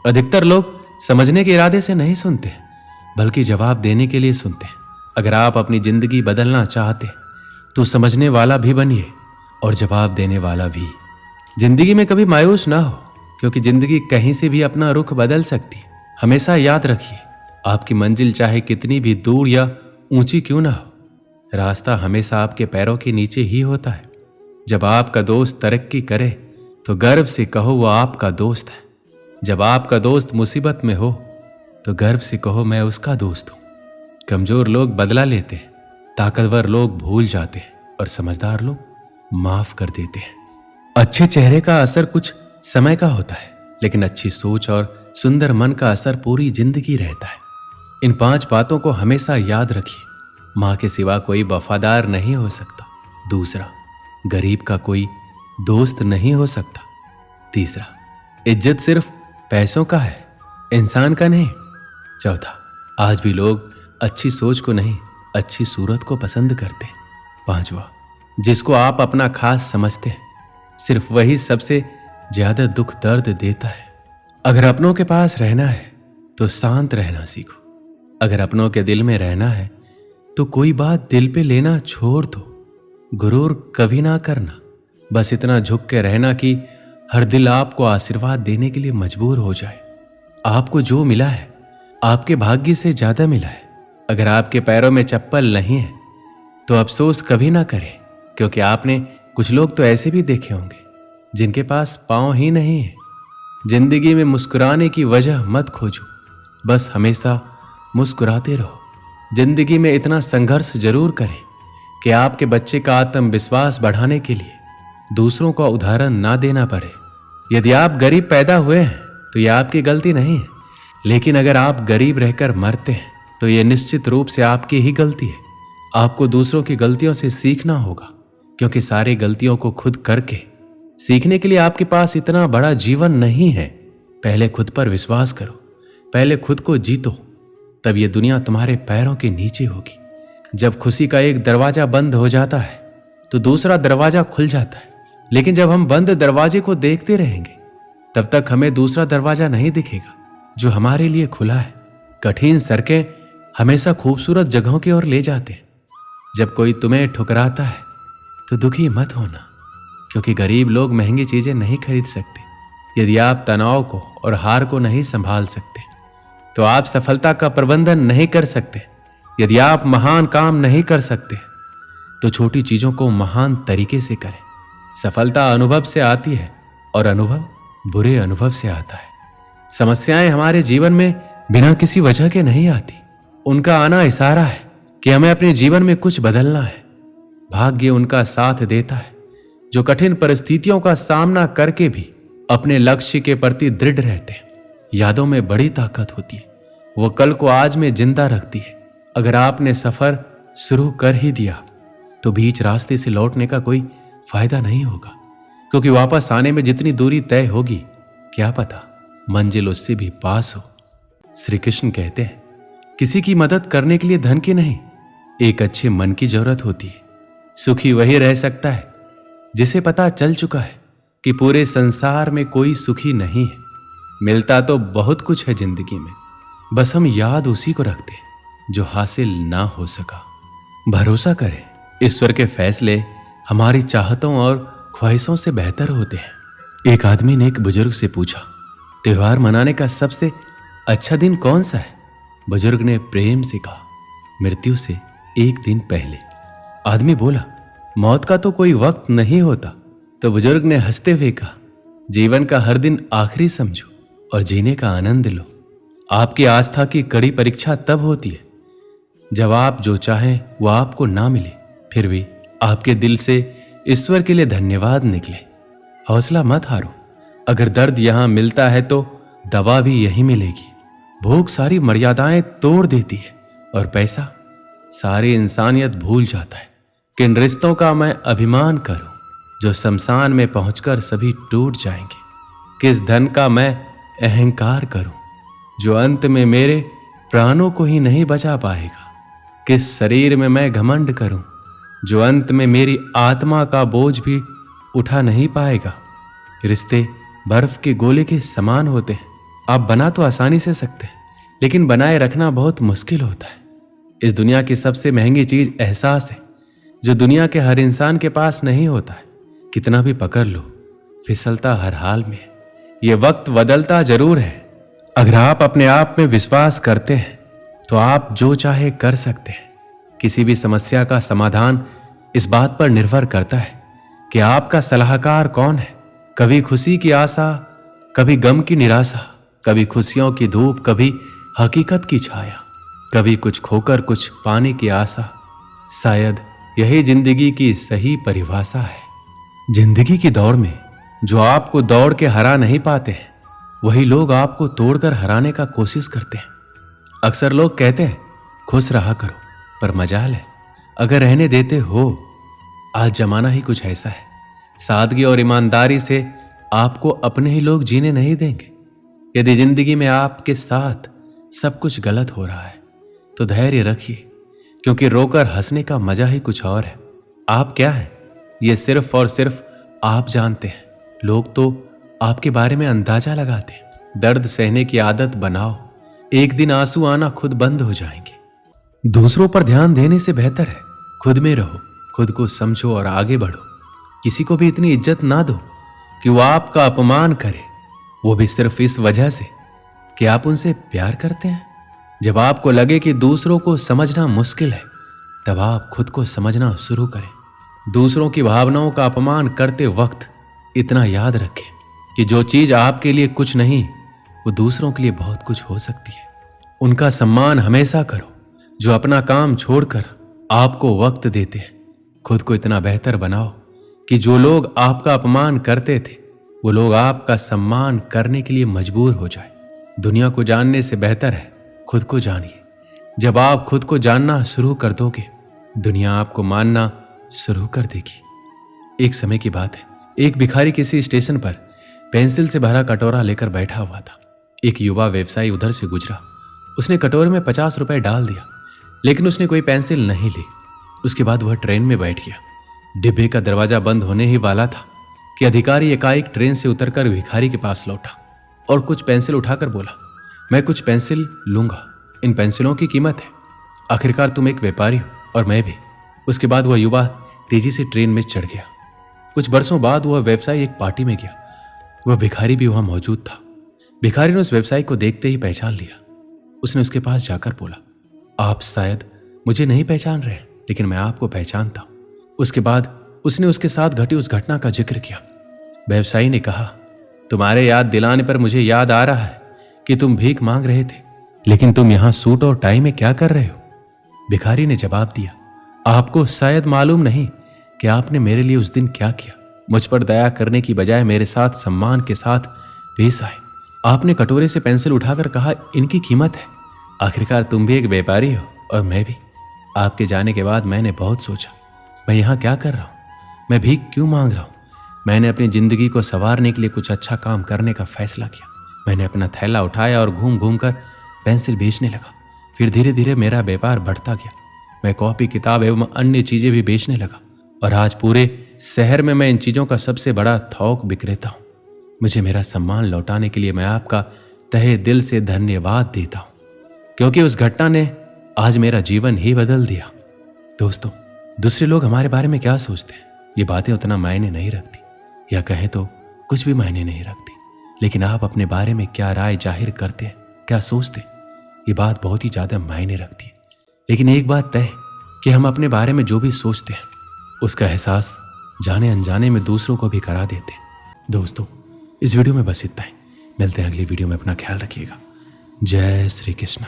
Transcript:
अधिकतर लोग समझने के इरादे से नहीं सुनते, बल्कि जवाब देने के लिए सुनते हैं। अगर आप अपनी जिंदगी बदलना चाहते तो समझने वाला भी बनिए और जवाब देने वाला भी। जिंदगी में कभी मायूस ना हो, क्योंकि जिंदगी कहीं से भी अपना रुख बदल सकती है। हमेशा याद रखिए, आपकी मंजिल चाहे कितनी भी दूर या ऊंची क्यों ना हो, रास्ता हमेशा आपके पैरों के नीचे ही होता है। जब आपका दोस्त तरक्की करे तो गर्व से कहो वो आपका दोस्त है। जब आपका दोस्त मुसीबत में हो तो गर्व से कहो मैं उसका दोस्त हूं। कमजोर लोग बदला लेते हैं, ताकतवर लोग भूल जाते हैं और समझदार लोग माफ कर देते हैं। अच्छे चेहरे का असर कुछ समय का होता है, लेकिन अच्छी सोच और सुंदर मन का असर पूरी जिंदगी रहता है। इन 5 बातों को हमेशा याद रखिए। मां के सिवा कोई वफादार नहीं हो सकता। दूसरा, गरीब का कोई दोस्त नहीं हो सकता। तीसरा, इज्जत सिर्फ पैसों का है, इंसान का नहीं। चौथा, आज भी लोग अच्छी सोच को नहीं, अच्छी सूरत को पसंद करते हैं। पांचवा, जिसको आप अपना खास समझते हैं, सिर्फ वही सबसे ज्यादा दुख दर्द देता है। अगर अपनों के पास रहना है तो शांत रहना सीखो। अगर अपनों के दिल में रहना है तो कोई बात दिल पे लेना छोड़ दो। गुरूर कभी ना करना, बस इतना झुक के रहना कि हर दिल आपको आशीर्वाद देने के लिए मजबूर हो जाए। आपको जो मिला है आपके भाग्य से ज्यादा मिला है। अगर आपके पैरों में चप्पल नहीं है तो अफसोस कभी ना करें, क्योंकि आपने कुछ लोग तो ऐसे भी देखे होंगे जिनके पास पांव ही नहीं है। जिंदगी में मुस्कुराने की वजह मत खोजो, बस हमेशा मुस्कुराते रहो। जिंदगी में इतना संघर्ष जरूर करें कि आपके बच्चे का आत्मविश्वास बढ़ाने के लिए दूसरों का उदाहरण ना देना पड़े। यदि आप गरीब पैदा हुए हैं तो यह आपकी गलती नहीं है, लेकिन अगर आप गरीब रहकर मरते हैं तो यह निश्चित रूप से आपकी ही गलती है। आपको दूसरों की गलतियों से सीखना होगा, क्योंकि सारी गलतियों को खुद करके सीखने के लिए आपके पास इतना बड़ा जीवन नहीं है। पहले खुद पर विश्वास करो, पहले खुद को जीतो, तब ये दुनिया तुम्हारे पैरों के नीचे होगी। जब खुशी का एक दरवाजा बंद हो जाता है तो दूसरा दरवाजा खुल जाता है, लेकिन जब हम बंद दरवाजे को देखते रहेंगे तब तक हमें दूसरा दरवाजा नहीं दिखेगा जो हमारे लिए खुला है। कठिन सड़कें हमेशा खूबसूरत जगहों की ओर ले जाते हैं। जब कोई तुम्हें ठुकराता है तो दुखी मत होना, क्योंकि गरीब लोग महंगी चीजें नहीं खरीद सकते। यदि आप तनाव को और हार को नहीं संभाल सकते तो आप सफलता का प्रबंधन नहीं कर सकते। यदि आप महान काम नहीं कर सकते तो छोटी चीजों को महान तरीके से करें। सफलता अनुभव से आती है और अनुभव बुरे अनुभव से आता है। समस्याएं हमारे जीवन में बिना किसी वजह के नहीं आती, उनका आना इशारा है कि हमें अपने जीवन में कुछ बदलना है। भाग्य उनका साथ देता है जो कठिन परिस्थितियों का सामना करके भी अपने लक्ष्य के प्रति दृढ़ रहते हैं। यादों में बड़ी ताकत होती है, वो कल को आज में जिंदा रखती है। अगर आपने सफर शुरू कर ही दिया तो बीच रास्ते से लौटने का कोई फायदा नहीं होगा, क्योंकि वापस आने में जितनी दूरी तय होगी क्या पता मंजिल उससे भी पास हो। श्री कृष्ण कहते हैं, किसी की मदद करने के लिए धन की नहीं, एक अच्छे मन की जरूरत होती है। सुखी वही रह सकता है जिसे पता चल चुका है कि पूरे संसार में कोई सुखी नहीं है। मिलता तो बहुत कुछ है जिंदगी में, बस हम याद उसी को रखते हैं जो हासिल ना हो सका। भरोसा करें, ईश्वर के फैसले हमारी चाहतों और ख्वाहिशों से बेहतर होते हैं। एक आदमी ने एक बुजुर्ग से पूछा, त्योहार मनाने का सबसे अच्छा दिन कौन सा है? बुजुर्ग ने प्रेम से कहा, मृत्यु से एक दिन पहले। आदमी बोला, मौत का तो कोई वक्त नहीं होता। तो बुजुर्ग ने हंसते हुए कहा, जीवन का हर दिन आखिरी समझो और जीने का आनंद लो। आपकी आस्था की कड़ी परीक्षा तब होती है जब आप जो चाहें वो आपको ना मिले, फिर भी आपके दिल से ईश्वर के लिए धन्यवाद निकले। हौसला मत हारो, अगर दर्द यहां मिलता है तो दवा भी यहीं मिलेगी। भूख सारी मर्यादाएं तोड़ देती है और पैसा सारी इंसानियत भूल जाता है। किन रिश्तों का मैं अभिमान करूं जो शमशान में पहुंचकर सभी टूट जाएंगे? किस धन का मैं अहंकार करूं जो अंत में मेरे प्राणों को ही नहीं बचा पाएगा? किस शरीर में मैं घमंड करूं जो अंत में मेरी आत्मा का बोझ भी उठा नहीं पाएगा? रिश्ते बर्फ के गोले के समान होते हैं, आप बना तो आसानी से सकते हैं, लेकिन बनाए रखना बहुत मुश्किल होता है। इस दुनिया की सबसे महंगी चीज एहसास है, जो दुनिया के हर इंसान के पास नहीं होता है। कितना भी पकड़ लो, फिसलता हर हाल में। ये वक्त बदलता जरूर है। अगर आप अपने आप में विश्वास करते हैं तो आप जो चाहे कर सकते हैं। किसी भी समस्या का समाधान इस बात पर निर्भर करता है कि आपका सलाहकार कौन है। कभी खुशी की आशा, कभी गम की निराशा, कभी खुशियों की धूप, कभी हकीकत की छाया, कभी कुछ खोकर कुछ पाने की आशा। शायद यही जिंदगी की सही परिभाषा है। जिंदगी की दौड़ में जो आपको दौड़ के हरा नहीं पाते हैं, वही लोग आपको तोड़कर हराने का कोशिश करते हैं। अक्सर लोग कहते हैं खुश रहा करो, पर मजाल है अगर रहने देते हो। आज जमाना ही कुछ ऐसा है। सादगी और ईमानदारी से आपको अपने ही लोग जीने नहीं देंगे। यदि जिंदगी में आपके साथ सब कुछ गलत हो रहा है तो धैर्य रखिए, क्योंकि रोकर हंसने का मजा ही कुछ और है। आप क्या हैं ये सिर्फ और सिर्फ आप जानते हैं। लोग तो आपके बारे में अंदाजा लगाते हैं। दर्द सहने की आदत बनाओ, एक दिन आंसू आना खुद बंद हो जाएंगे। दूसरों पर ध्यान देने से बेहतर है खुद में रहो, खुद को समझो और आगे बढ़ो। किसी को भी इतनी इज्जत ना दो कि वो आपका अपमान करे, वो भी सिर्फ इस वजह से कि आप उनसे प्यार करते हैं। जब आपको लगे कि दूसरों को समझना मुश्किल है, तब आप खुद को समझना शुरू करें। दूसरों की भावनाओं का अपमान करते वक्त इतना याद रखें कि जो चीज आपके लिए कुछ नहीं, वो दूसरों के लिए बहुत कुछ हो सकती है। उनका सम्मान हमेशा करो जो अपना काम छोड़कर आपको वक्त देते हैं। खुद को इतना बेहतर बनाओ कि जो लोग आपका अपमान करते थे, वो लोग आपका सम्मान करने के लिए मजबूर हो जाए। दुनिया को जानने से बेहतर है खुद को जानिए। जब आप खुद को जानना शुरू कर दोगे, दुनिया आपको मानना शुरू कर देगी। एक समय की बात है, एक भिखारी किसी स्टेशन पर पेंसिल से भरा कटोरा लेकर बैठा हुआ था। एक युवा व्यवसायी उधर से गुजरा। उसने कटोरे में 50 रुपए डाल दिया, लेकिन उसने कोई पेंसिल नहीं ली। उसके बाद वह ट्रेन में बैठ गया। डिब्बे का दरवाजा बंद होने ही वाला था कि अधिकारी एकाएक ट्रेन से उतरकर भिखारी के पास लौटा और कुछ पेंसिल उठाकर बोला, मैं कुछ पेंसिल लूंगा, इन पेंसिलों की कीमत है। आखिरकार तुम एक व्यापारी हो और मैं भी। उसके बाद वह युवा तेजी से ट्रेन में चढ़ गया। कुछ बरसों बाद वह व्यवसायी एक पार्टी में गया। वह भिखारी भी वहां मौजूद था। भिखारी ने उस व्यवसायी को देखते ही पहचान लिया। उसने उसके पास जाकर बोला, आप शायद मुझे नहीं पहचान रहे, लेकिन मैं आपको पहचानता हूं। उसके बाद उसने उसके साथ घटी उस घटना का जिक्र किया। व्यवसायी ने कहा, तुम्हारे याद दिलाने पर मुझे याद आ रहा है कि तुम भीख मांग रहे थे, लेकिन तुम यहां सूट और टाई में क्या कर रहे हो? भिखारी ने जवाब दिया, आपको शायद मालूम नहीं कि आपने मेरे लिए उस दिन क्या किया। मुझ पर दया करने की बजाय मेरे साथ सम्मान के साथ पेश आए। आपने कटोरे से पेंसिल उठाकर कहा, इनकी कीमत है। आखिरकार तुम भी एक व्यापारी हो और मैं भी। आपके जाने के बाद मैंने बहुत सोचा, मैं यहाँ क्या कर रहा हूँ, मैं भीख क्यों मांग रहा हूँ। मैंने अपनी जिंदगी को संवारने के लिए कुछ अच्छा काम करने का फैसला किया। मैंने अपना थैला उठाया और घूम घूम कर पेंसिल बेचने लगा। फिर धीरे धीरे मेरा व्यापार बढ़ता गया। मैं कॉपी, किताब एवं अन्य चीजें भी बेचने लगा और आज पूरे शहर में मैं इन चीजों का सबसे बड़ा थोक विक्रेता हूँ। मुझे मेरा सम्मान लौटाने के लिए मैं आपका तहे दिल से धन्यवाद देता हूँ, क्योंकि उस घटना ने आज मेरा जीवन ही बदल दिया। दोस्तों, दूसरे लोग हमारे बारे में क्या सोचते हैं, ये बातें उतना मायने नहीं रखती, या कहें तो कुछ भी मायने नहीं रखती। लेकिन आप अपने बारे में क्या राय जाहिर करते हैं, क्या सोचते हैं, ये बात बहुत ही ज्यादा मायने रखती है। लेकिन एक बात तय है कि हम अपने बारे में जो भी सोचते हैं, उसका एहसास जाने अनजाने में दूसरों को भी करा देते हैं। दोस्तों, इस वीडियो में बस इतना ही। मिलते हैं अगली वीडियो में। अपना ख्याल रखिएगा। जय श्री कृष्ण।